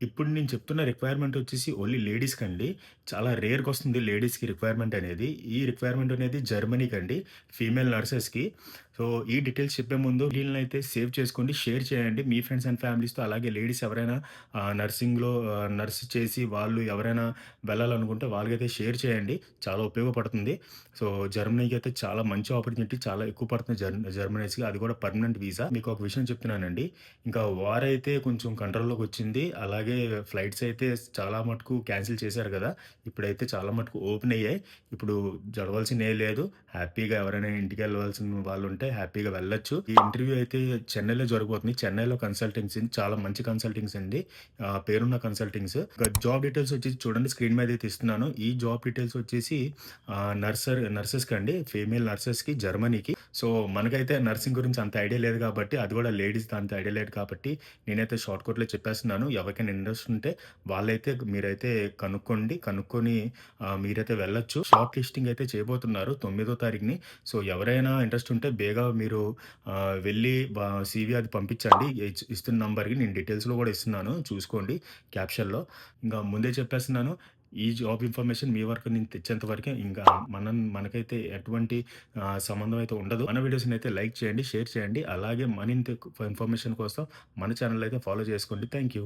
ఇప్పుడు నేను చెప్తున్న రిక్వైర్మెంట్ వచ్చేసి ఓన్లీ లేడీస్‌కండి. చాలా రేర్‌గొస్తుంది లేడీస్‌కి రిక్వైర్మెంట్ అనేది. ఈ రిక్వైర్మెంట్ అనేది జర్మనీకండి. ఫీమేల్ నర్సెస్‌కి. సో, ఈ డీటెయిల్స్ చెప్పే ముందు వీళ్ళనైతే సేవ్ చేసుకోండి, షేర్ చేయండి. మీ ఫ్రెండ్స్ అండ్ ఫ్యామిలీస్‌తో అలాగే లేడీస్ ఎవరైనా నర్స్ చేసి వాళ్ళు ఎవరైనా వెళ్ళాలనుకుంటే వాళ్ళకైతే షేర్ చేయండి. చాలా ఉపయోగపడుతుంది. సో, జర్మనీకి అయితే చాలా మంచి ఆపర్చునిటీ. చాలా ఎక్కువ పడుతుంది జర్మనీస్‌కి. అది కూడా పర్మనెంట్ వీసా. మీకు ఒక విషయం చెప్తున్నానండి. ఇంకా వార్ అయితే కొంచెం కంట్రోల్‌లోకొచ్చింది. అలాగే ఫ్లైట్స్ అయితే చాలా మటుకు క్యాన్సిల్ చేశారు గదా! ఇప్పుడైతే చాలా మటుకు ఓపెన్ అయ్యాయి. ఇప్పుడు జడవలసిందేం లేదు. హ్యాపీగా ఎవరైనా ఇంటికెళ్ళవలసిన వాళ్ళుంటే హ్యాపీగా వెళ్ళొచ్చు. ఈ ఇంటర్వ్యూ అయితే చెన్నైలో జరగబోతుంది. చెన్నైలో కన్సల్టెన్సీ చాలా మంచి కన్సల్టింగ్స్ అండి. పేరున్న కన్సల్టింగ్స్. ఇంకా జాబ్ డీటెయిల్స్ వచ్చేసి చూడండి స్క్రీన్ మీద అయితే ఇస్తున్నాను. ఈ జాబ్ డీటెయిల్స్ వచ్చేసి నర్సెస్‌కండి. ఫీమేల్ నర్సెస్‌కి జర్మనీకి. సో, మనకైతే నర్సింగ్ గురించి అంత ఐడియా లేదు కాబట్టి, అది కూడా లేడీస్‌ది అంత ఐడియా లేదు కాబట్టి, నేనైతే షార్ట్‌కట్‌లో చెప్పేస్తున్నాను. ఎవరికైనా ఇంట్రెస్ట్ ఉంటే వాళ్ళైతే మీరైతే కనుక్కోండి. కనుక్కొని మీరైతే వెళ్ళొచ్చు. షార్ట్ లిస్టింగ్ అయితే చేయబోతున్నారు 9థ్ తారీఖుని. సో, ఎవరైనా ఇంట్రెస్ట్ ఉంటే బేగా మీరు వెళ్ళి సీవీ అది పంపించండి. ఇస్తున్న నంబర్‌కి నేను డీటెయిల్స్‌లో కూడా ఇస్తున్నాను. చూసుకోండి క్యాప్షన్‌లో. ఇంకా ముందే చెప్పేస్తున్నాను. ఈ జాబ్ ఇన్ఫర్మేషన్ మీ వరకు నేను తెచ్చేంత వరకే ఇంకా మనకైతే ఎటువంటి సంబంధం అయితే ఉండదు. మన వీడియోస్‌నైతే లైక్ చేయండి, షేర్ చేయండి. అలాగే మరింత ఇన్ఫర్మేషన్ కోసం మన ఛానెల్ అయితే ఫాలో చేసుకోండి. Thank you.